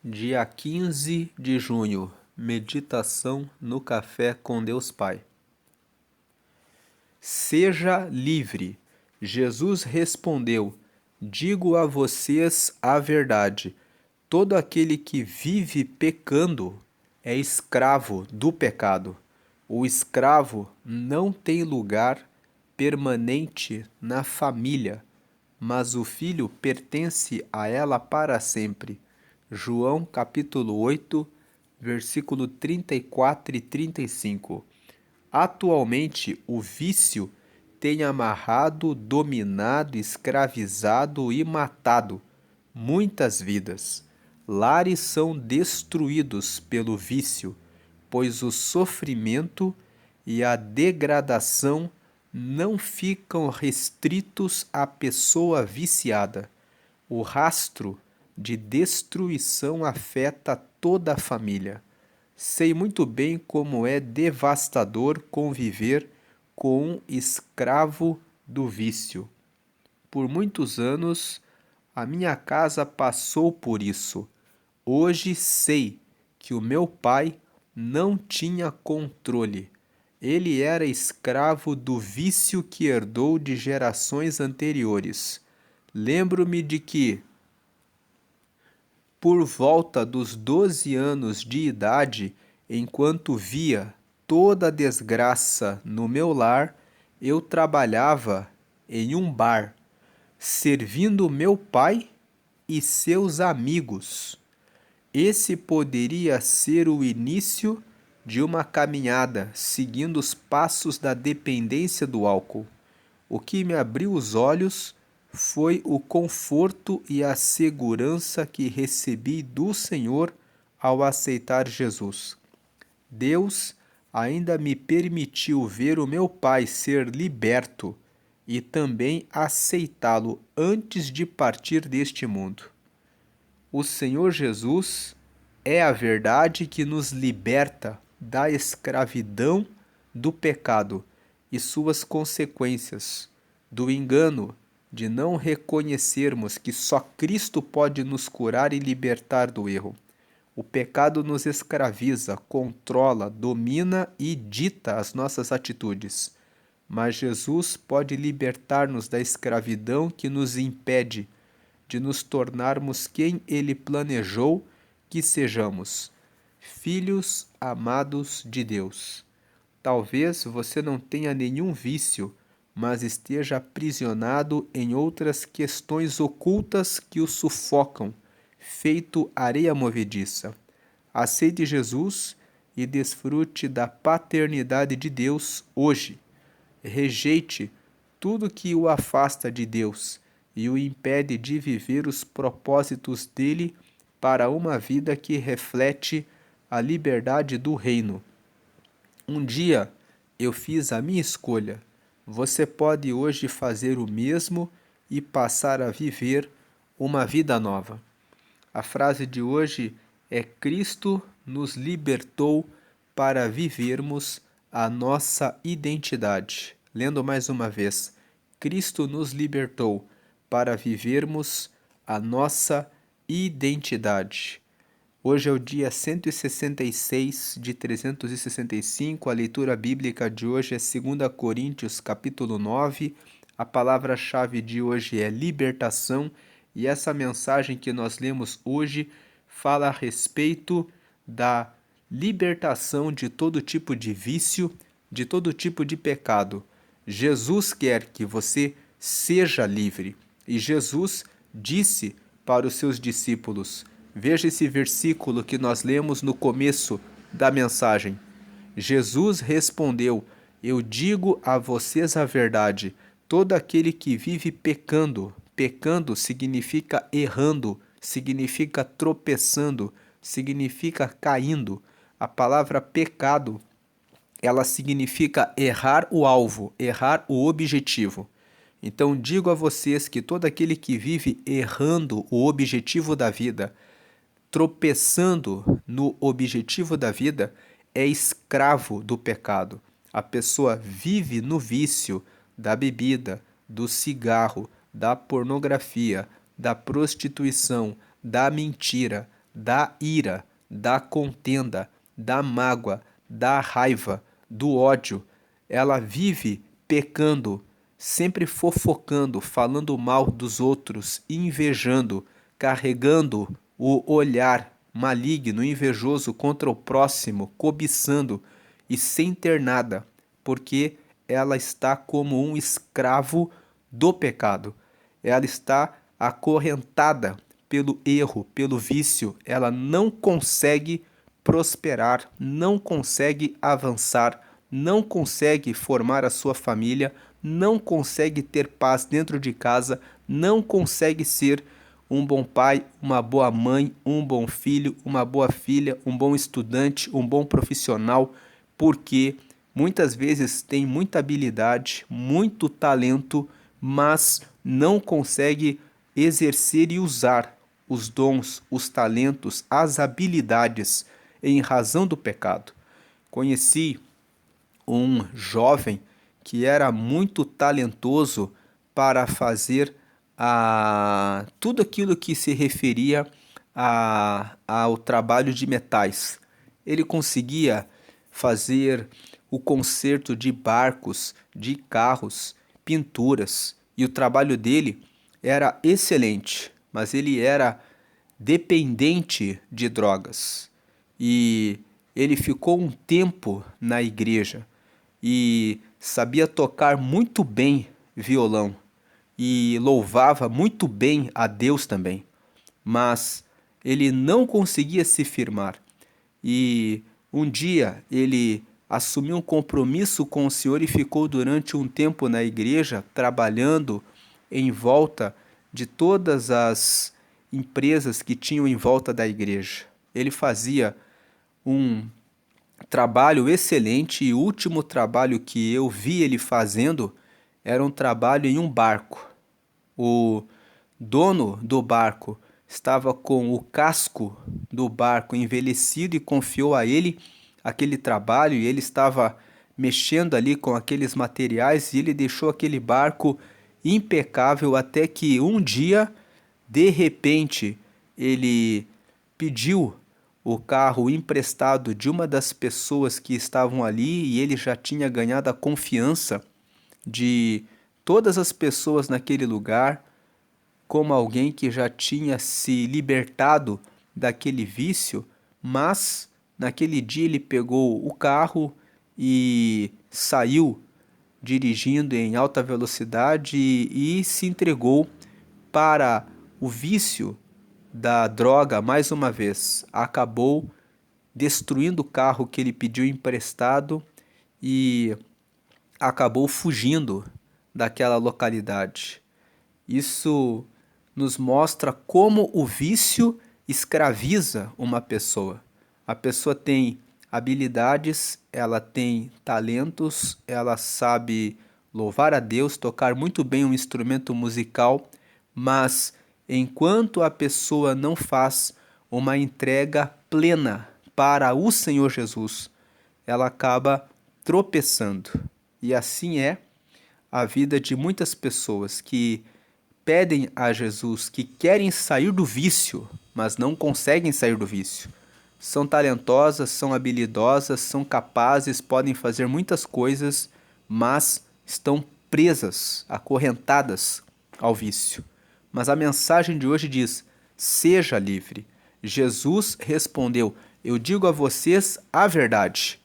Dia 15 de junho, meditação no café com Deus Pai. Seja livre. Jesus respondeu: Digo a vocês a verdade. Todo aquele que vive pecando é escravo do pecado. O escravo não tem lugar permanente na família, mas o filho pertence a ela para sempre. João capítulo 8, versículo 34 e 35. Atualmente, o vício tem amarrado, dominado, escravizado e matado muitas vidas. Lares são destruídos pelo vício, pois o sofrimento e a degradação não ficam restritos à pessoa viciada. O rastro de destruição afeta toda a família. Sei muito bem como é devastador conviver com um escravo do vício. Por muitos anos, a minha casa passou por isso. Hoje sei que o meu pai não tinha controle. Ele era escravo do vício que herdou de gerações anteriores. Lembro-me de que, por volta dos 12 anos de idade, enquanto via toda a desgraça no meu lar, eu trabalhava em um bar, servindo meu pai e seus amigos. Esse poderia ser o início de uma caminhada seguindo os passos da dependência do álcool. O que me abriu os olhos foi o conforto e a segurança que recebi do Senhor ao aceitar Jesus. Deus ainda me permitiu ver o meu pai ser liberto e também aceitá-lo antes de partir deste mundo. O Senhor Jesus é a verdade que nos liberta da escravidão do pecado e suas consequências, do engano de não reconhecermos que só Cristo pode nos curar e libertar do erro. O pecado nos escraviza, controla, domina e dita as nossas atitudes. Mas Jesus pode libertar-nos da escravidão que nos impede de nos tornarmos quem Ele planejou que sejamos, filhos amados de Deus. Talvez você não tenha nenhum vício, mas esteja aprisionado em outras questões ocultas que o sufocam, feito areia movediça. Aceite Jesus e desfrute da paternidade de Deus hoje. Rejeite tudo que o afasta de Deus e o impede de viver os propósitos dele para uma vida que reflete a liberdade do reino. Um dia eu fiz a minha escolha. Você pode hoje fazer o mesmo e passar a viver uma vida nova. A frase de hoje é: Cristo nos libertou para vivermos a nossa identidade. Lendo mais uma vez: Cristo nos libertou para vivermos a nossa identidade. Hoje é o dia 166 de 365, a leitura bíblica de hoje é 2 Coríntios capítulo 9, a palavra-chave de hoje é libertação, e essa mensagem que nós lemos hoje fala a respeito da libertação de todo tipo de vício, de todo tipo de pecado. Jesus quer que você seja livre, e Jesus disse para os seus discípulos: veja esse versículo que nós lemos no começo da mensagem. Jesus respondeu: Eu digo a vocês a verdade. Todo aquele que vive pecando, pecando significa errando, significa tropeçando, significa caindo. A palavra pecado, ela significa errar o alvo, errar o objetivo. Então digo a vocês que todo aquele que vive errando o objetivo da vida, tropeçando no objetivo da vida, é escravo do pecado. A pessoa vive no vício da bebida, do cigarro, da pornografia, da prostituição, da mentira, da ira, da contenda, da mágoa, da raiva, do ódio. Ela vive pecando, sempre fofocando, falando mal dos outros, invejando, carregando o olhar maligno, invejoso contra o próximo, cobiçando e sem ter nada, porque ela está como um escravo do pecado. Ela está acorrentada pelo erro, pelo vício. Ela não consegue prosperar, não consegue avançar, não consegue formar a sua família, não consegue ter paz dentro de casa, não consegue ser um bom pai, uma boa mãe, um bom filho, uma boa filha, um bom estudante, um bom profissional, porque muitas vezes tem muita habilidade, muito talento, mas não consegue exercer e usar os dons, os talentos, as habilidades em razão do pecado. Conheci um jovem que era muito talentoso para fazer tudo aquilo que se referia ao trabalho de metais. Ele conseguia fazer o conserto de barcos, de carros, pinturas, e o trabalho dele era excelente, mas ele era dependente de drogas. E ele ficou um tempo na igreja e sabia tocar muito bem violão e louvava muito bem a Deus também, mas ele não conseguia se firmar. E um dia ele assumiu um compromisso com o Senhor e ficou durante um tempo na igreja trabalhando em volta de todas as empresas que tinham em volta da igreja. Ele fazia um trabalho excelente e o último trabalho que eu vi ele fazendo era um trabalho em um barco. O dono do barco estava com o casco do barco envelhecido e confiou a ele aquele trabalho, e ele estava mexendo ali com aqueles materiais e ele deixou aquele barco impecável até que um dia, de repente, ele pediu o carro emprestado de uma das pessoas que estavam ali, e ele já tinha ganhado a confiança de todas as pessoas naquele lugar, como alguém que já tinha se libertado daquele vício, mas naquele dia ele pegou o carro e saiu dirigindo em alta velocidade e se entregou para o vício da droga mais uma vez. Acabou destruindo o carro que ele pediu emprestado e acabou fugindo daquela localidade. Isso nos mostra como o vício escraviza uma pessoa. A pessoa tem habilidades, ela tem talentos, ela sabe louvar a Deus, tocar muito bem um instrumento musical, mas enquanto a pessoa não faz uma entrega plena para o Senhor Jesus, ela acaba tropeçando. E assim é a vida de muitas pessoas que pedem a Jesus, que querem sair do vício, mas não conseguem sair do vício. São talentosas, são habilidosas, são capazes, podem fazer muitas coisas, mas estão presas, acorrentadas ao vício. Mas a mensagem de hoje diz: seja livre. Jesus respondeu: eu digo a vocês a verdade.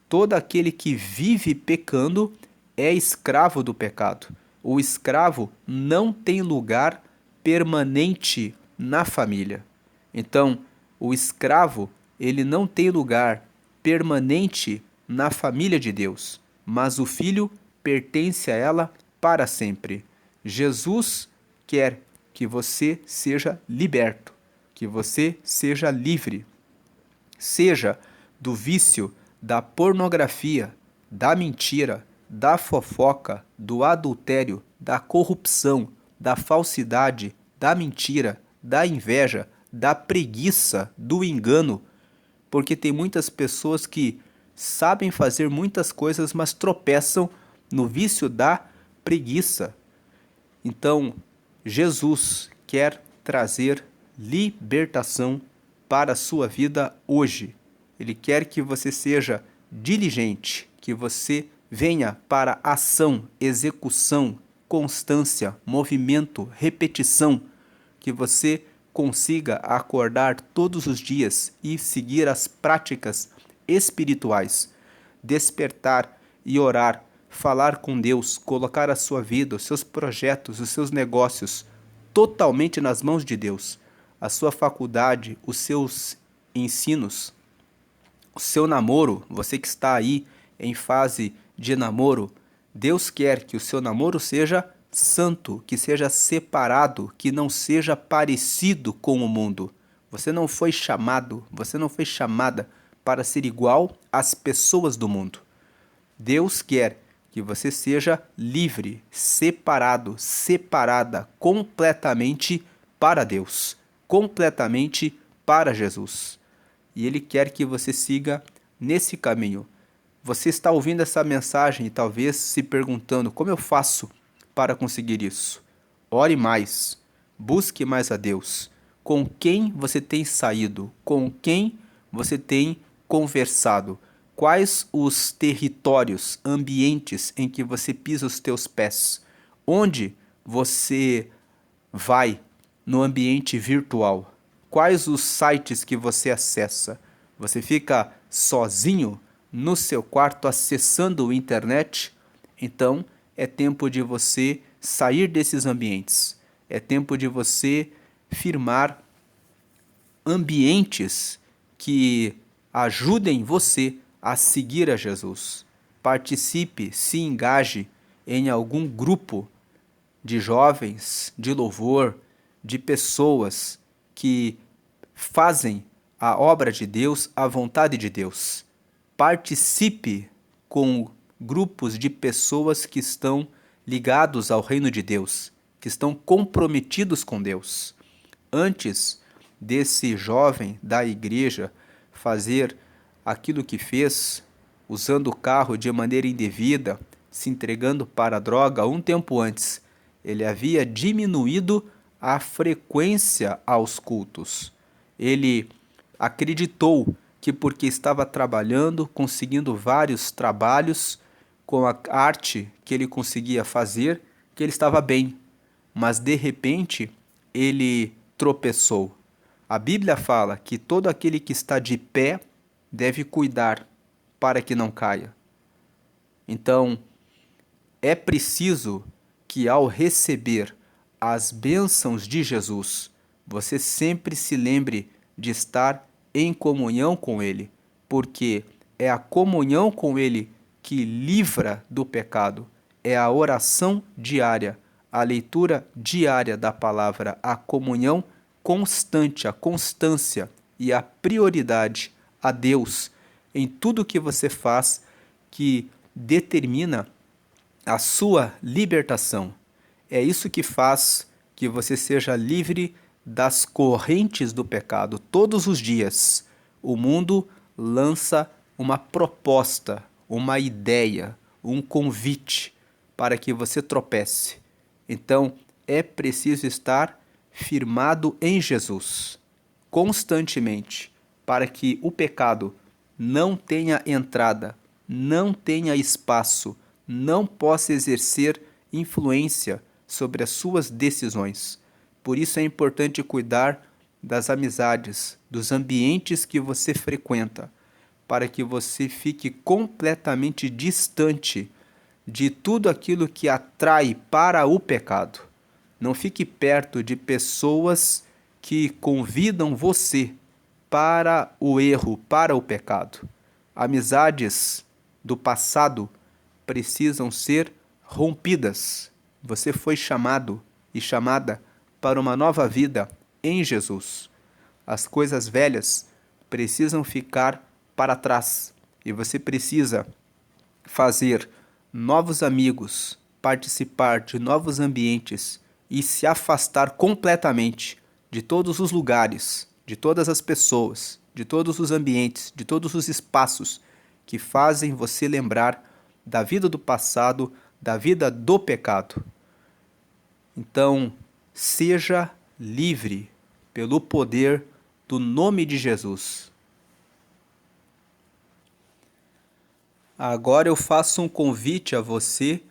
Todo aquele que vive pecando é escravo do pecado. O escravo não tem lugar permanente na família. Então, o escravo, ele não tem lugar permanente na família de Deus, mas o filho pertence a ela para sempre. Jesus quer que você seja liberto, que você seja livre. Seja do vício, da pornografia, da mentira, da fofoca, do adultério, da corrupção, da falsidade, da mentira, da inveja, da preguiça, do engano, porque tem muitas pessoas que sabem fazer muitas coisas, mas tropeçam no vício da preguiça. Então, Jesus quer trazer libertação para a sua vida hoje. Ele quer que você seja diligente, que você venha para ação, execução, constância, movimento, repetição, que você consiga acordar todos os dias e seguir as práticas espirituais, despertar e orar, falar com Deus, colocar a sua vida, os seus projetos, os seus negócios totalmente nas mãos de Deus. A sua faculdade, os seus ensinos, o seu namoro, você que está aí em fase de namoro, Deus quer que o seu namoro seja santo, que seja separado, que não seja parecido com o mundo. Você não foi chamado, você não foi chamada para ser igual às pessoas do mundo. Deus quer que você seja livre, separado, separada completamente para Deus, completamente para Jesus. E Ele quer que você siga nesse caminho. Você está ouvindo essa mensagem e talvez se perguntando: como eu faço para conseguir isso? Ore mais, busque mais a Deus. Com quem você tem saído? Com quem você tem conversado? Quais os territórios, ambientes em que você pisa os teus pés? Onde você vai no ambiente virtual? Quais os sites que você acessa? Você fica sozinho no seu quarto acessando a internet? Então é tempo de você sair desses ambientes. É tempo de você firmar ambientes que ajudem você a seguir a Jesus. Participe, se engaje em algum grupo de jovens, de louvor, de pessoas que fazem a obra de Deus, a vontade de Deus. Participe com grupos de pessoas que estão ligados ao reino de Deus, que estão comprometidos com Deus. Antes desse jovem da igreja fazer aquilo que fez, usando o carro de maneira indevida, se entregando para a droga, um tempo antes, ele havia diminuído a frequência aos cultos. Ele acreditou que porque estava trabalhando, conseguindo vários trabalhos com a arte que ele conseguia fazer, que ele estava bem. Mas de repente, ele tropeçou. A Bíblia fala que todo aquele que está de pé deve cuidar para que não caia. Então, é preciso que ao receber as bênçãos de Jesus, você sempre se lembre de estar em comunhão com Ele, porque é a comunhão com Ele que livra do pecado, é a oração diária, a leitura diária da palavra, a comunhão constante, a constância e a prioridade a Deus em tudo que você faz que determina a sua libertação. É isso que faz que você seja livre das correntes do pecado. Todos os dias, o mundo lança uma proposta, uma ideia, um convite para que você tropece. Então, é preciso estar firmado em Jesus, constantemente, para que o pecado não tenha entrada, não tenha espaço, não possa exercer influência sobre as suas decisões. Por isso é importante cuidar das amizades, dos ambientes que você frequenta, para que você fique completamente distante de tudo aquilo que atrai para o pecado. Não fique perto de pessoas que convidam você para o erro, para o pecado. Amizades do passado precisam ser rompidas. Você foi chamado e chamada para uma nova vida em Jesus. As coisas velhas precisam ficar para trás e você precisa fazer novos amigos, participar de novos ambientes e se afastar completamente de todos os lugares, de todas as pessoas, de todos os ambientes, de todos os espaços que fazem você lembrar da vida do passado, da vida do pecado. Então, seja livre pelo poder do nome de Jesus. Agora eu faço um convite a você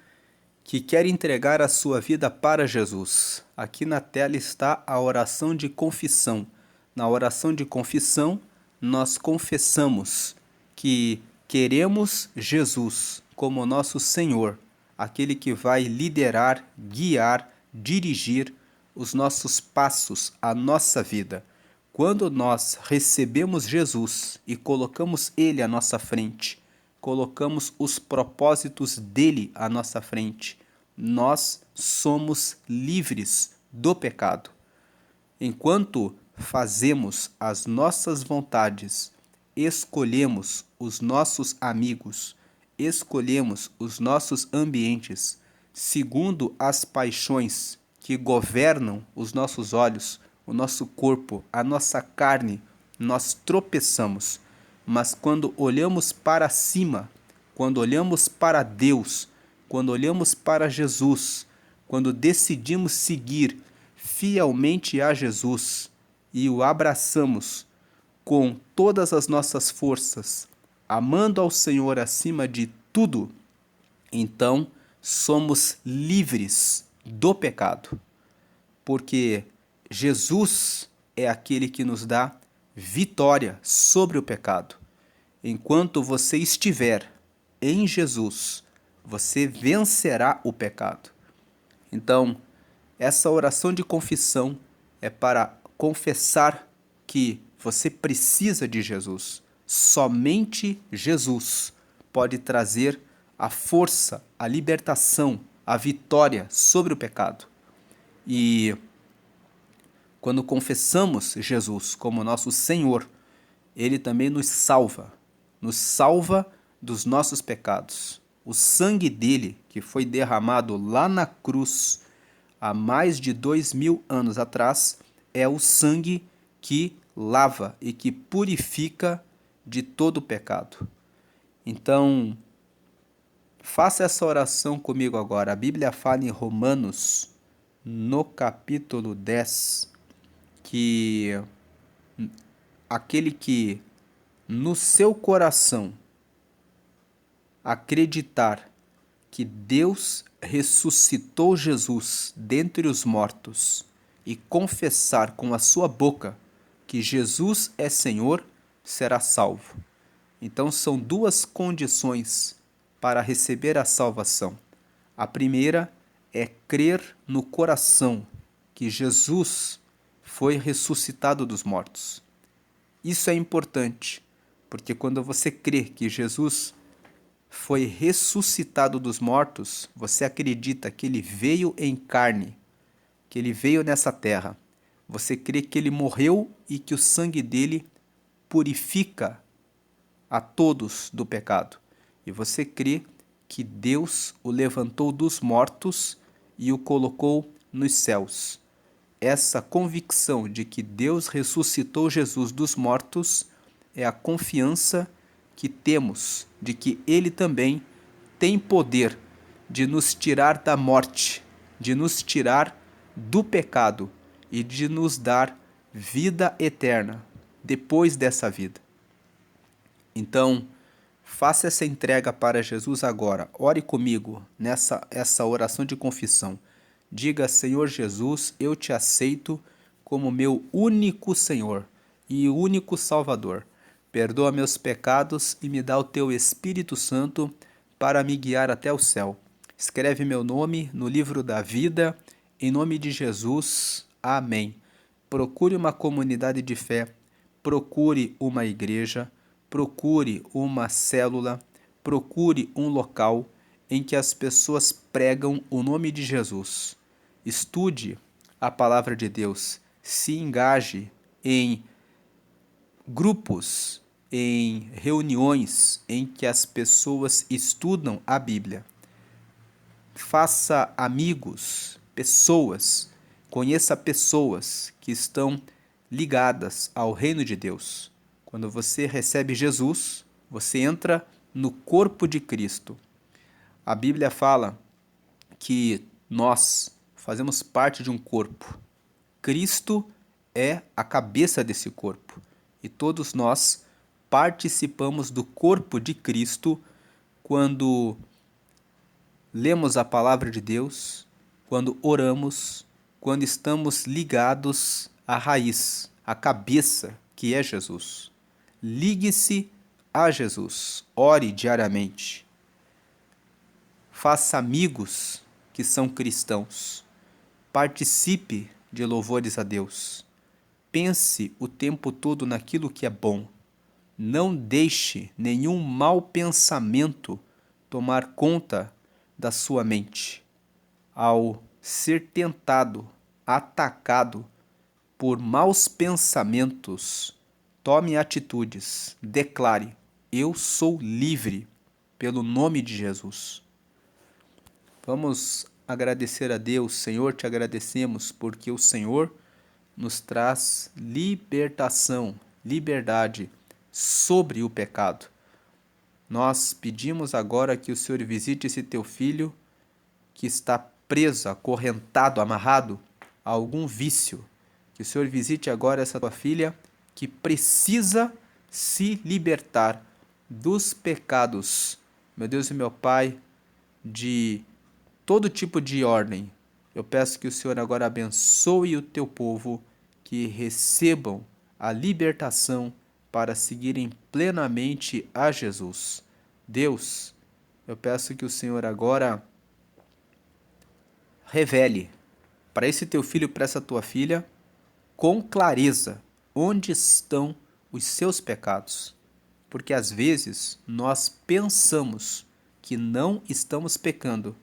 que quer entregar a sua vida para Jesus. Aqui na tela está a oração de confissão. Na oração de confissão, nós confessamos que queremos Jesus como nosso Senhor, aquele que vai liderar, guiar, dirigir os nossos passos, a nossa vida. Quando nós recebemos Jesus e colocamos Ele à nossa frente, colocamos os propósitos dele à nossa frente, nós somos livres do pecado. Enquanto fazemos as nossas vontades, escolhemos os nossos amigos, escolhemos os nossos ambientes, segundo as paixões que governam os nossos olhos, o nosso corpo, a nossa carne, nós tropeçamos. Mas quando olhamos para cima, quando olhamos para Deus, quando olhamos para Jesus, quando decidimos seguir fielmente a Jesus e o abraçamos com todas as nossas forças, amando ao Senhor acima de tudo, então somos livres do pecado, porque Jesus é aquele que nos dá vitória sobre o pecado. Enquanto você estiver em Jesus, você vencerá o pecado. Então, essa oração de confissão é para confessar que você precisa de Jesus. Somente Jesus pode trazer a força, a libertação, a vitória sobre o pecado. E quando confessamos Jesus como nosso Senhor, Ele também nos salva dos nossos pecados. O sangue dele, que foi derramado lá na cruz há mais de 2000 anos atrás, é o sangue que lava e que purifica de todo o pecado. Então, faça essa oração comigo agora. A Bíblia fala em Romanos, no capítulo 10, que aquele que no seu coração acreditar que Deus ressuscitou Jesus dentre os mortos e confessar com a sua boca que Jesus é Senhor, será salvo. Então são duas condições para receber a salvação. A primeira é crer no coração que Jesus foi ressuscitado dos mortos. Isso é importante, porque quando você crê que Jesus foi ressuscitado dos mortos, você acredita que ele veio em carne, que ele veio nessa terra. Você crê que ele morreu e que o sangue dele purifica a todos do pecado. E você crê que Deus o levantou dos mortos e o colocou nos céus. Essa convicção de que Deus ressuscitou Jesus dos mortos é a confiança que temos de que Ele também tem poder de nos tirar da morte, de nos tirar do pecado e de nos dar vida eterna depois dessa vida. Então, faça essa entrega para Jesus agora. Ore comigo essa oração de confissão. Diga: Senhor Jesus, eu te aceito como meu único Senhor e único Salvador. Perdoa meus pecados e me dá o teu Espírito Santo para me guiar até o céu. Escreve meu nome no livro da vida, em nome de Jesus. Amém. Procure uma comunidade de fé, procure uma igreja, procure uma célula, procure um local em que as pessoas pregam o nome de Jesus. Estude a palavra de Deus, se engaje em grupos, em reuniões em que as pessoas estudam a Bíblia. Faça amigos, pessoas, conheça pessoas que estão ligadas ao reino de Deus. Quando você recebe Jesus, você entra no corpo de Cristo. A Bíblia fala que nós fazemos parte de um corpo. Cristo é a cabeça desse corpo. E todos nós participamos do corpo de Cristo quando lemos a palavra de Deus, quando oramos, quando estamos ligados à raiz, à cabeça, que é Jesus. Ligue-se a Jesus, ore diariamente. Faça amigos que são cristãos. Participe de louvores a Deus. Pense o tempo todo naquilo que é bom. Não deixe nenhum mau pensamento tomar conta da sua mente. Ao ser tentado, atacado por maus pensamentos, tome atitudes, declare: eu sou livre pelo nome de Jesus. Vamos agradecer a Deus. Senhor, te agradecemos porque o Senhor nos traz libertação, liberdade sobre o pecado. Nós pedimos agora que o Senhor visite esse teu filho que está preso, acorrentado, amarrado a algum vício. Que o Senhor visite agora essa tua filha que precisa se libertar dos pecados, meu Deus e meu Pai, de todo tipo de ordem. Eu peço que o Senhor agora abençoe o teu povo, que recebam a libertação para seguirem plenamente a Jesus. Deus, eu peço que o Senhor agora revele para esse teu filho, para essa tua filha, com clareza, onde estão os seus pecados. Porque às vezes nós pensamos que não estamos pecando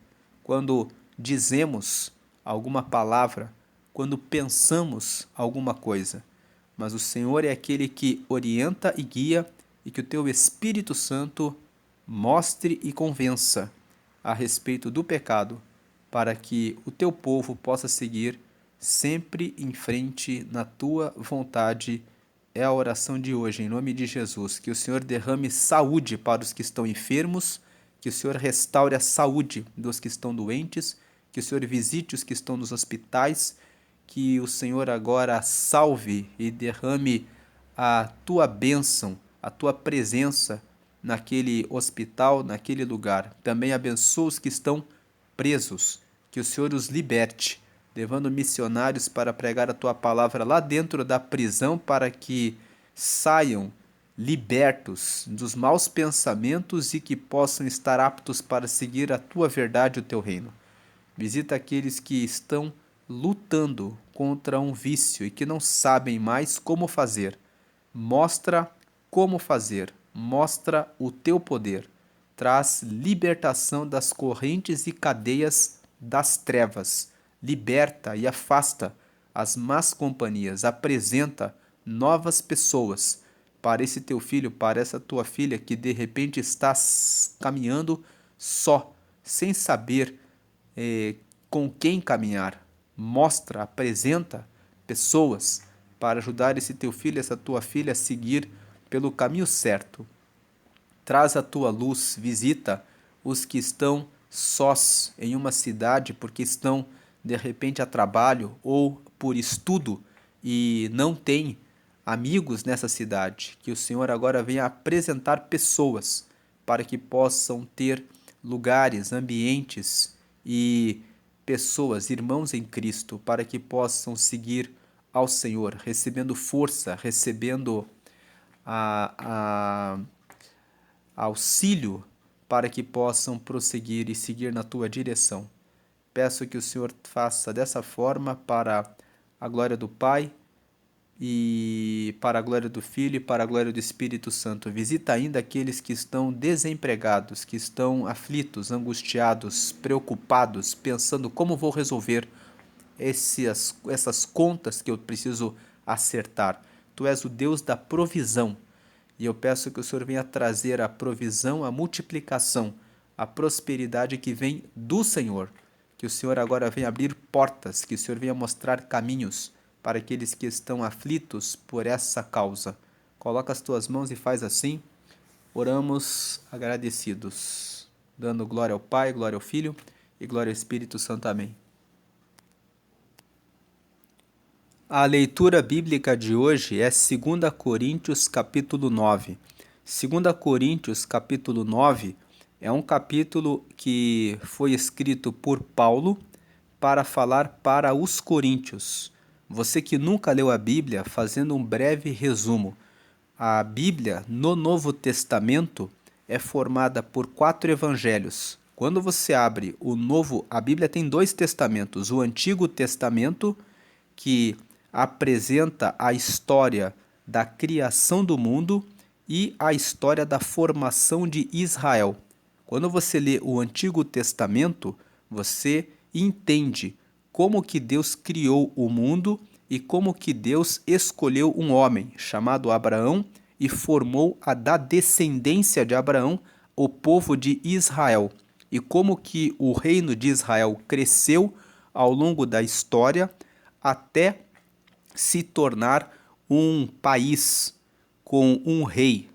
quando dizemos alguma palavra, quando pensamos alguma coisa. Mas o Senhor é aquele que orienta e guia, e que o teu Espírito Santo mostre e convença a respeito do pecado, para que o teu povo possa seguir sempre em frente na tua vontade. É a oração de hoje, em nome de Jesus. Que o Senhor derrame saúde para os que estão enfermos, que o Senhor restaure a saúde dos que estão doentes, que o Senhor visite os que estão nos hospitais, que o Senhor agora salve e derrame a tua bênção, a tua presença naquele hospital, naquele lugar. Também abençoa os que estão presos, que o Senhor os liberte, levando missionários para pregar a tua palavra lá dentro da prisão, para que saiam libertos dos maus pensamentos e que possam estar aptos para seguir a tua verdade e o teu reino. Visita aqueles que estão lutando contra um vício e que não sabem mais como fazer. Mostra como fazer, mostra o teu poder. Traz libertação das correntes e cadeias das trevas. Liberta e afasta as más companhias. Apresenta novas pessoas para esse teu filho, para essa tua filha que de repente está caminhando só, sem saber com quem caminhar. Mostra, apresenta pessoas para ajudar esse teu filho, essa tua filha a seguir pelo caminho certo. Traz a tua luz, visita os que estão sós em uma cidade porque estão de repente a trabalho ou por estudo e não têm amigos nessa cidade. Que o Senhor agora venha apresentar pessoas para que possam ter lugares, ambientes e pessoas, irmãos em Cristo, para que possam seguir ao Senhor, recebendo força, recebendo a auxílio para que possam prosseguir e seguir na tua direção. Peço que o Senhor faça dessa forma para a glória do Pai e para a glória do Filho e para a glória do Espírito Santo. Visita ainda aqueles que estão desempregados, que estão aflitos, angustiados, preocupados, pensando como vou resolver essas contas que eu preciso acertar. Tu és o Deus da provisão. E eu peço que o Senhor venha trazer a provisão, a multiplicação, a prosperidade que vem do Senhor. Que o Senhor agora venha abrir portas, que o Senhor venha mostrar caminhos para aqueles que estão aflitos por essa causa. Coloca as tuas mãos e faz assim. Oramos agradecidos, dando glória ao Pai, glória ao Filho e glória ao Espírito Santo. Amém. A leitura bíblica de hoje é 2 Coríntios capítulo 9. 2 Coríntios capítulo 9 é um capítulo que foi escrito por Paulo para falar para os coríntios. Você que nunca leu a Bíblia, fazendo um breve resumo. A Bíblia no Novo Testamento é formada por 4 evangelhos. Quando você abre a Bíblia tem 2 testamentos, o Antigo Testamento, que apresenta a história da criação do mundo e a história da formação de Israel. Quando você lê o Antigo Testamento, você entende como que Deus criou o mundo e como que Deus escolheu um homem chamado Abraão e formou da descendência de Abraão o povo de Israel. E como que o reino de Israel cresceu ao longo da história até se tornar um país com um rei,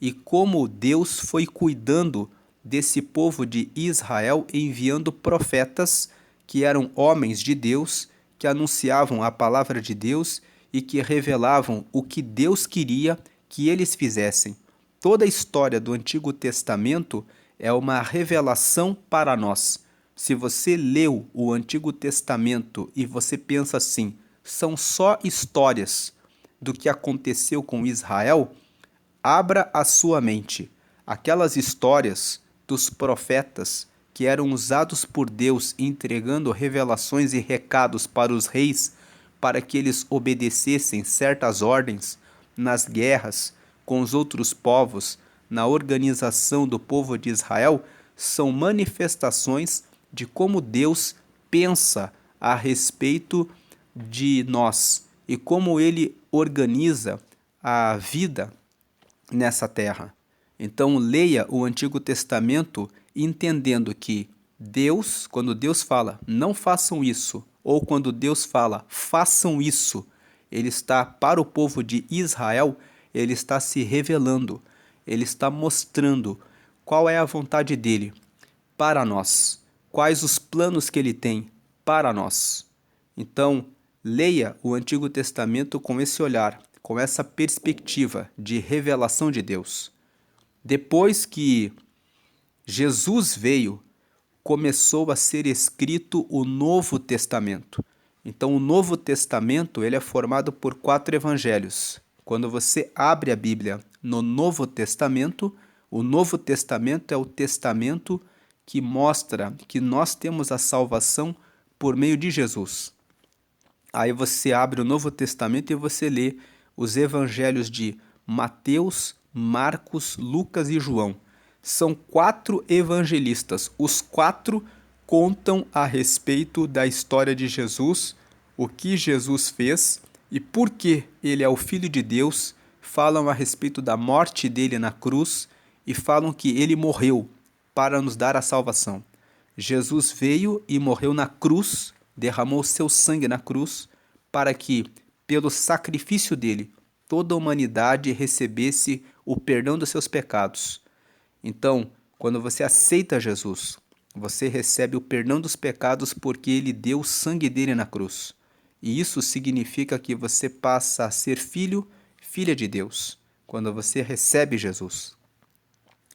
e como Deus foi cuidando desse povo de Israel, enviando profetas que eram homens de Deus, que anunciavam a palavra de Deus e que revelavam o que Deus queria que eles fizessem. Toda a história do Antigo Testamento é uma revelação para nós. Se você leu o Antigo Testamento e você pensa assim, são só histórias do que aconteceu com Israel, abra a sua mente. Aquelas histórias dos profetas que eram usados por Deus entregando revelações e recados para os reis para que eles obedecessem certas ordens nas guerras com os outros povos, na organização do povo de Israel, são manifestações de como Deus pensa a respeito de nós e como ele organiza a vida nessa terra. Então, leia o Antigo Testamento entendendo que Deus, quando Deus fala, não façam isso, ou quando Deus fala, façam isso, ele está para o povo de Israel, ele está se revelando, ele está mostrando qual é a vontade dele para nós, quais os planos que ele tem para nós. Então, leia o Antigo Testamento com esse olhar, com essa perspectiva de revelação de Deus. Depois que Jesus veio, começou a ser escrito o Novo Testamento. Então, o Novo Testamento ele é formado por 4 evangelhos. Quando você abre a Bíblia no Novo Testamento, o Novo Testamento é o testamento que mostra que nós temos a salvação por meio de Jesus. Aí você abre o Novo Testamento e você lê os evangelhos de Mateus, Marcos, Lucas e João. São 4 evangelistas. Os 4 contam a respeito da história de Jesus, o que Jesus fez e por que ele é o Filho de Deus. Falam a respeito da morte dele na cruz e falam que ele morreu para nos dar a salvação. Jesus veio e morreu na cruz, derramou seu sangue na cruz, para que, pelo sacrifício dele, toda a humanidade recebesse o perdão dos seus pecados. Então, quando você aceita Jesus, você recebe o perdão dos pecados porque ele deu o sangue dele na cruz. E isso significa que você passa a ser filho, filha de Deus, quando você recebe Jesus.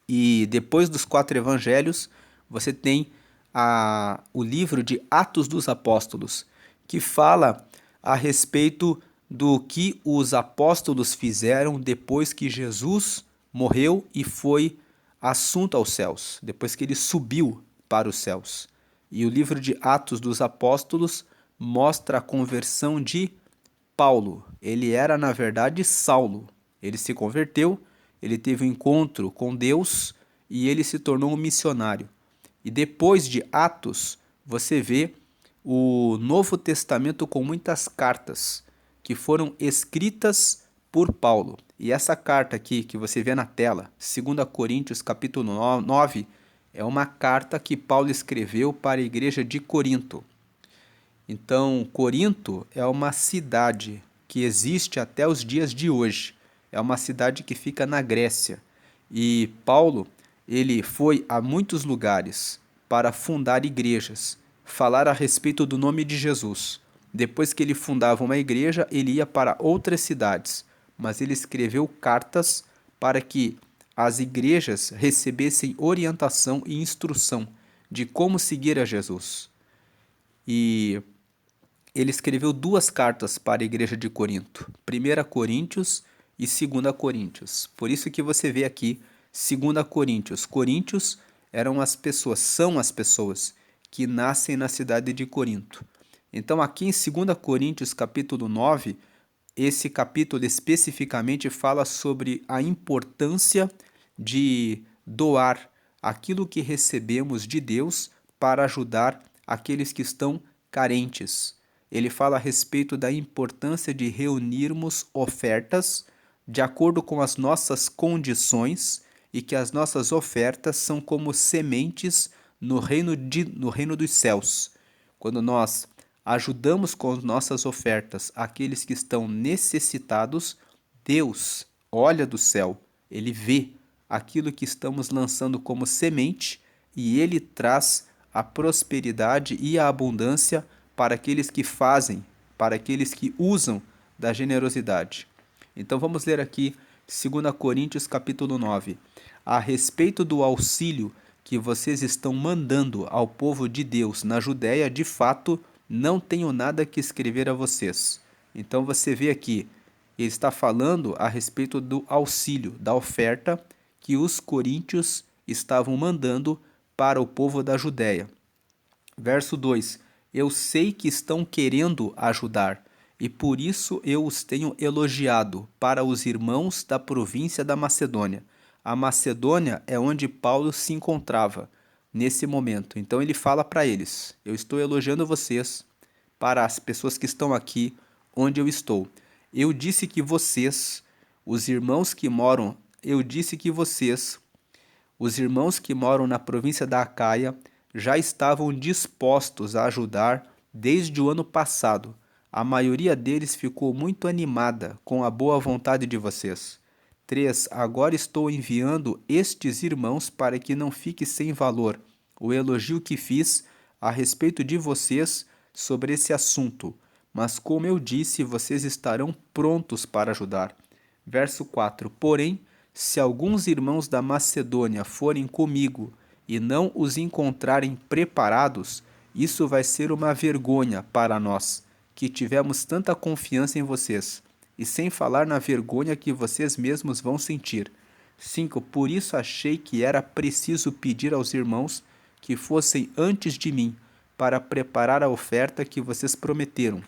E depois dos 4 evangelhos, você tem o livro de Atos dos Apóstolos, que fala a respeito do que os apóstolos fizeram depois que Jesus morreu e foi assunto aos céus, depois que ele subiu para os céus. E o livro de Atos dos Apóstolos mostra a conversão de Paulo. Ele era, na verdade, Saulo. Ele se converteu, ele teve um encontro com Deus e ele se tornou um missionário. E depois de Atos, você vê o Novo Testamento com muitas cartas que foram escritas por Paulo. E essa carta aqui que você vê na tela, 2 Coríntios capítulo 9, é uma carta que Paulo escreveu para a igreja de Corinto. Então, Corinto é uma cidade que existe até os dias de hoje. É uma cidade que fica na Grécia. E Paulo, ele foi a muitos lugares para fundar igrejas, falar a respeito do nome de Jesus. Depois que ele fundava uma igreja, ele ia para outras cidades, mas ele escreveu cartas para que as igrejas recebessem orientação e instrução de como seguir a Jesus. E ele escreveu duas cartas para a igreja de Corinto, 1 Coríntios e 2 Coríntios. Por isso que você vê aqui 2 Coríntios. Coríntios eram as pessoas, são as pessoas que nascem na cidade de Corinto. Então aqui em 2 Coríntios capítulo 9, esse capítulo especificamente fala sobre a importância de doar aquilo que recebemos de Deus para ajudar aqueles que estão carentes. Ele fala a respeito da importância de reunirmos ofertas de acordo com as nossas condições e que as nossas ofertas são como sementes no reino dos céus. Quando nós ajudamos com nossas ofertas aqueles que estão necessitados, Deus olha do céu, ele vê aquilo que estamos lançando como semente e ele traz a prosperidade e a abundância para aqueles que fazem, para aqueles que usam da generosidade. Então vamos ler aqui 2 Coríntios capítulo 9. A respeito do auxílio que vocês estão mandando ao povo de Deus na Judéia, de fato, não tenho nada que escrever a vocês. Então você vê aqui, ele está falando a respeito do auxílio, da oferta que os coríntios estavam mandando para o povo da Judéia. Verso 2: Eu sei que estão querendo ajudar, e por isso eu os tenho elogiado para os irmãos da província da Macedônia. A Macedônia é onde Paulo se encontrava nesse momento. Então ele fala para eles: eu estou elogiando vocês para as pessoas que estão aqui onde eu estou. Eu disse que vocês, os irmãos que moram, os irmãos que moram na província da Acaia, já estavam dispostos a ajudar desde o ano passado. A maioria deles ficou muito animada com a boa vontade de vocês. 3. Agora estou enviando estes irmãos para que não fique sem valor o elogio que fiz a respeito de vocês sobre esse assunto. Mas como eu disse, vocês estarão prontos para ajudar. Verso 4. Porém, se alguns irmãos da Macedônia forem comigo e não os encontrarem preparados, isso vai ser uma vergonha para nós, que tivemos tanta confiança em vocês, e sem falar na vergonha que vocês mesmos vão sentir. 5. Por isso achei que era preciso pedir aos irmãos que fossem antes de mim, para preparar a oferta que vocês prometeram.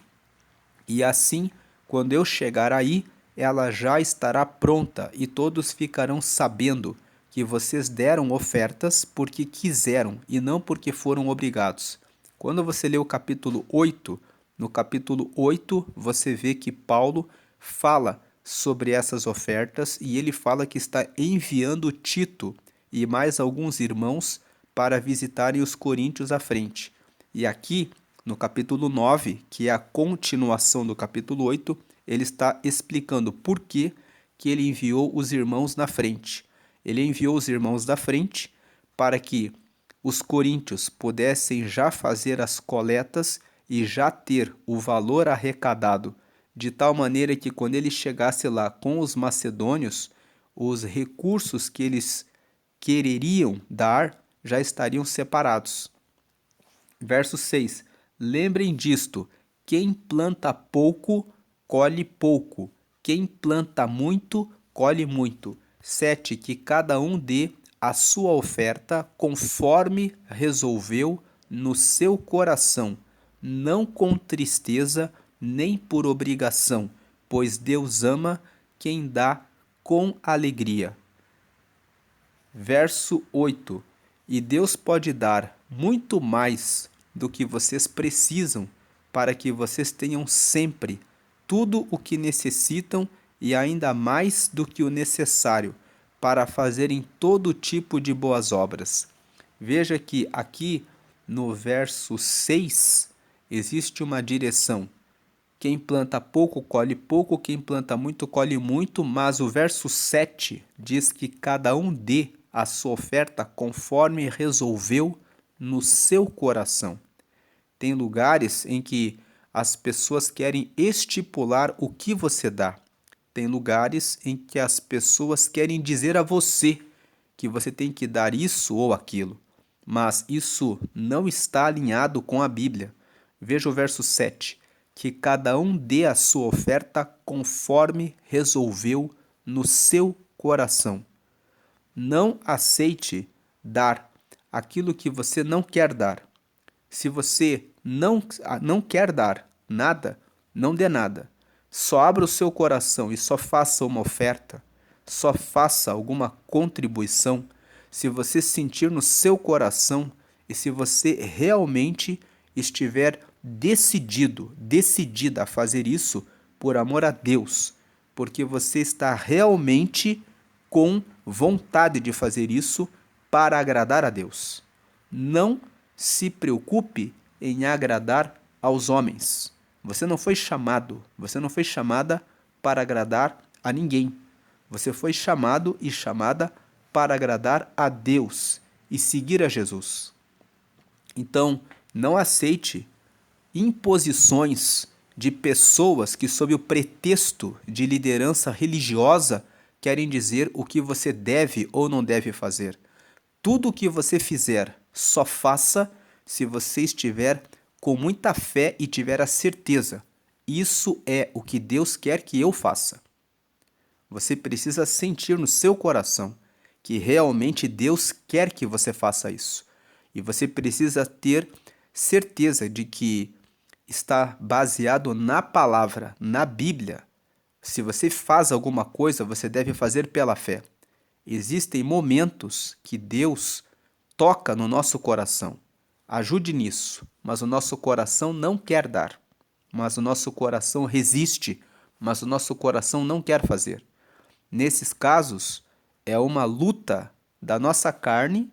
E assim, quando eu chegar aí, ela já estará pronta e todos ficarão sabendo que vocês deram ofertas porque quiseram e não porque foram obrigados. Quando você lê o capítulo 8, no capítulo 8 você vê que Paulo fala sobre essas ofertas e ele fala que está enviando Tito e mais alguns irmãos para visitarem os coríntios à frente. E aqui, no capítulo 9, que é a continuação do capítulo 8, ele está explicando por que ele enviou os irmãos na frente. Ele enviou os irmãos da frente para que os coríntios pudessem já fazer as coletas e já ter o valor arrecadado, de tal maneira que quando ele chegasse lá com os macedônios, os recursos que eles quereriam dar já estariam separados. Verso 6. Lembrem disto: quem planta pouco, colhe pouco. Quem planta muito, colhe muito. 7. Que cada um dê a sua oferta conforme resolveu no seu coração, não com tristeza nem por obrigação, pois Deus ama quem dá com alegria. Verso 8. E Deus pode dar muito mais do que vocês precisam para que vocês tenham sempre tudo o que necessitam e ainda mais do que o necessário para fazerem todo tipo de boas obras. Veja que aqui no verso 6 existe uma direção. Quem planta pouco, colhe pouco, quem planta muito, colhe muito, mas o verso 7 diz que cada um dê a sua oferta conforme resolveu no seu coração. Tem lugares em que as pessoas querem estipular o que você dá. Tem lugares em que as pessoas querem dizer a você que você tem que dar isso ou aquilo, mas isso não está alinhado com a Bíblia. Veja o verso 7, que cada um dê a sua oferta conforme resolveu no seu coração. Não aceite dar aquilo que você não quer dar. Se você não quer dar nada, não dê nada. Só abra o seu coração e só faça uma oferta, só faça alguma contribuição se você sentir no seu coração e se você realmente estiver decidida a fazer isso por amor a Deus, porque você está realmente com vontade de fazer isso para agradar a Deus. Não se preocupe em agradar aos homens. Você não foi chamada para agradar a ninguém. Você foi chamado e chamada para agradar a Deus e seguir a Jesus. Então, não aceite imposições de pessoas que, sob o pretexto de liderança religiosa, querem dizer o que você deve ou não deve fazer. Tudo o que você fizer, só faça se você estiver com muita fé e tiver a certeza. Isso é o que Deus quer que eu faça. Você precisa sentir no seu coração que realmente Deus quer que você faça isso. E você precisa ter certeza de que está baseado na palavra, na Bíblia. Se você faz alguma coisa, você deve fazer pela fé. Existem momentos que Deus toca no nosso coração. Ajude nisso, mas o nosso coração não quer dar. Mas o nosso coração resiste, mas o nosso coração não quer fazer. Nesses casos, é uma luta da nossa carne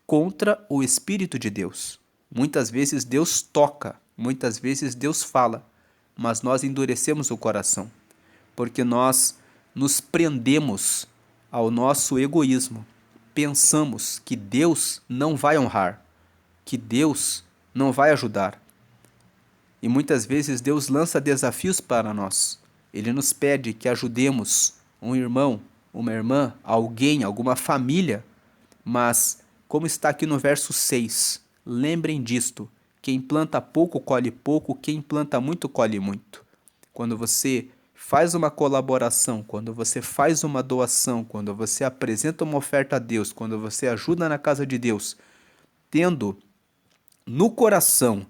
contra o Espírito de Deus. Muitas vezes Deus toca, muitas vezes Deus fala, mas nós endurecemos o coração, porque nós nos prendemos ao nosso egoísmo. Pensamos que Deus não vai honrar, que Deus não vai ajudar. E muitas vezes Deus lança desafios para nós. Ele nos pede que ajudemos um irmão, uma irmã, alguém, alguma família. Mas, como está aqui no verso 6, lembrem disto: quem planta pouco colhe pouco, quem planta muito colhe muito. Quando você faz uma colaboração, quando você faz uma doação, quando você apresenta uma oferta a Deus, quando você ajuda na casa de Deus, tendo no coração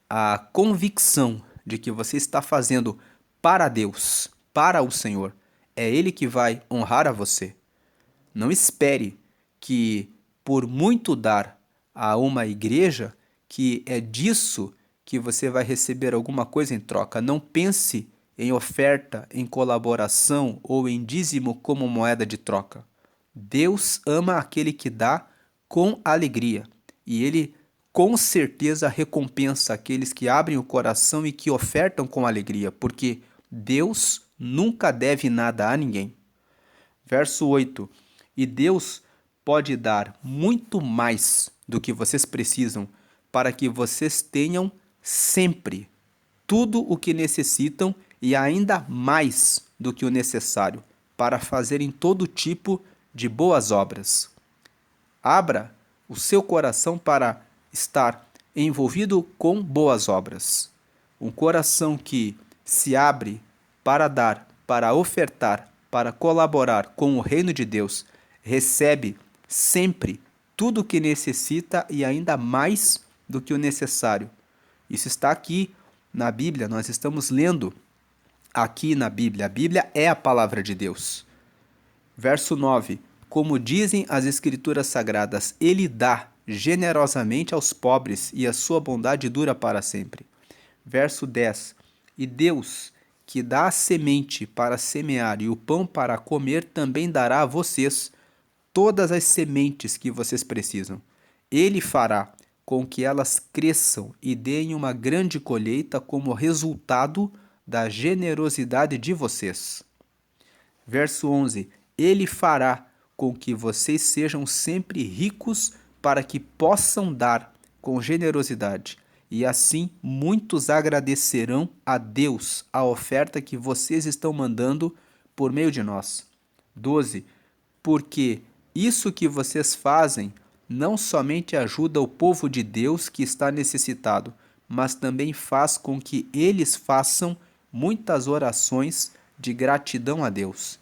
a convicção de que você está fazendo para Deus, para o Senhor, é Ele que vai honrar a você. Não espere que, por muito dar a uma igreja, que é disso que você vai receber alguma coisa em troca. Não pense em oferta, em colaboração ou em dízimo como moeda de troca. Deus ama aquele que dá com alegria e Ele com certeza recompensa aqueles que abrem o coração e que ofertam com alegria, porque Deus nunca deve nada a ninguém. Verso 8: E Deus pode dar muito mais do que vocês precisam para que vocês tenham sempre tudo o que necessitam e ainda mais do que o necessário para fazerem todo tipo de boas obras. Abra o seu coração para estar envolvido com boas obras. Um coração que se abre para dar, para ofertar, para colaborar com o reino de Deus, recebe sempre tudo o que necessita e ainda mais do que o necessário. Isso está aqui na Bíblia, nós estamos lendo aqui na Bíblia. A Bíblia é a palavra de Deus. Verso 9: Como dizem as Escrituras Sagradas, Ele dá generosamente aos pobres e a sua bondade dura para sempre. Verso 10: E Deus, que dá a semente para semear e o pão para comer, também dará a vocês todas as sementes que vocês precisam. Ele fará com que elas cresçam e deem uma grande colheita como resultado da generosidade de vocês. Verso 11: Ele fará com que vocês sejam sempre ricos para que possam dar com generosidade. e assim muitos agradecerão a Deus a oferta que vocês estão mandando por meio de nós. 12. Porque isso que vocês fazem não somente ajuda o povo de Deus que está necessitado, mas também faz com que eles façam muitas orações de gratidão a Deus.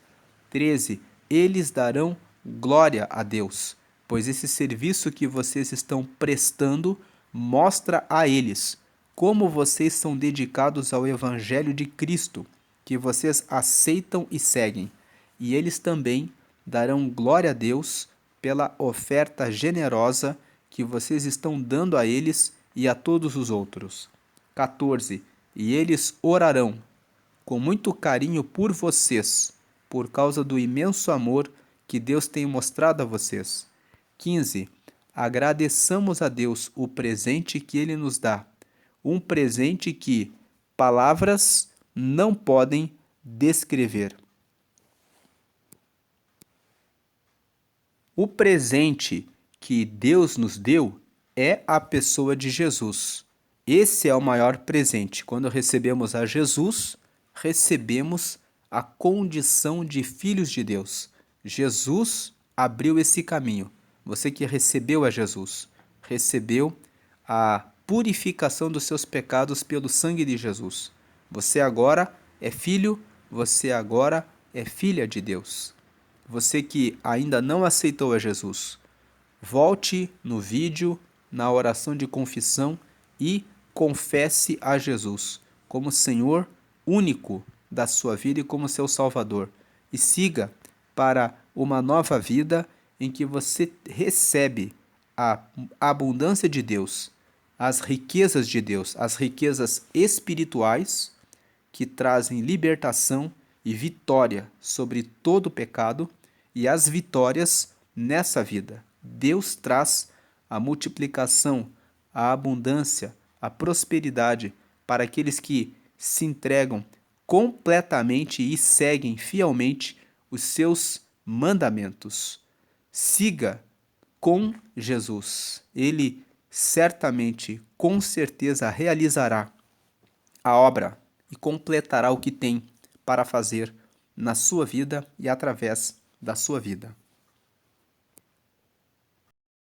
13. Eles darão glória a Deus, pois esse serviço que vocês estão prestando mostra a eles como vocês são dedicados ao Evangelho de Cristo, que vocês aceitam e seguem, e eles também darão glória a Deus pela oferta generosa que vocês estão dando a eles e a todos os outros. 14. E eles orarão com muito carinho por vocês, por causa do imenso amor que Deus tem mostrado a vocês. 15. Agradeçamos a Deus o presente que Ele nos dá, um presente que palavras não podem descrever. O presente que Deus nos deu é a pessoa de Jesus. Esse é o maior presente. Quando recebemos a Jesus, recebemos a condição de filhos de Deus. Jesus abriu esse caminho. Você que recebeu a Jesus, recebeu a purificação dos seus pecados pelo sangue de Jesus. Você agora é filho, você agora é filha de Deus. Você que ainda não aceitou a Jesus, volte no vídeo, na oração de confissão e confesse a Jesus como Senhor único da sua vida e como seu Salvador. E siga para uma nova vida em que você recebe a abundância de Deus, as riquezas de Deus, as riquezas espirituais que trazem libertação e vitória sobre todo o pecado e as vitórias nessa vida. Deus traz a multiplicação, a abundância, a prosperidade para aqueles que se entregam completamente e seguem fielmente os seus mandamentos. Siga com Jesus. Ele certamente, com certeza, realizará a obra e completará o que tem para fazer na sua vida e através da sua vida.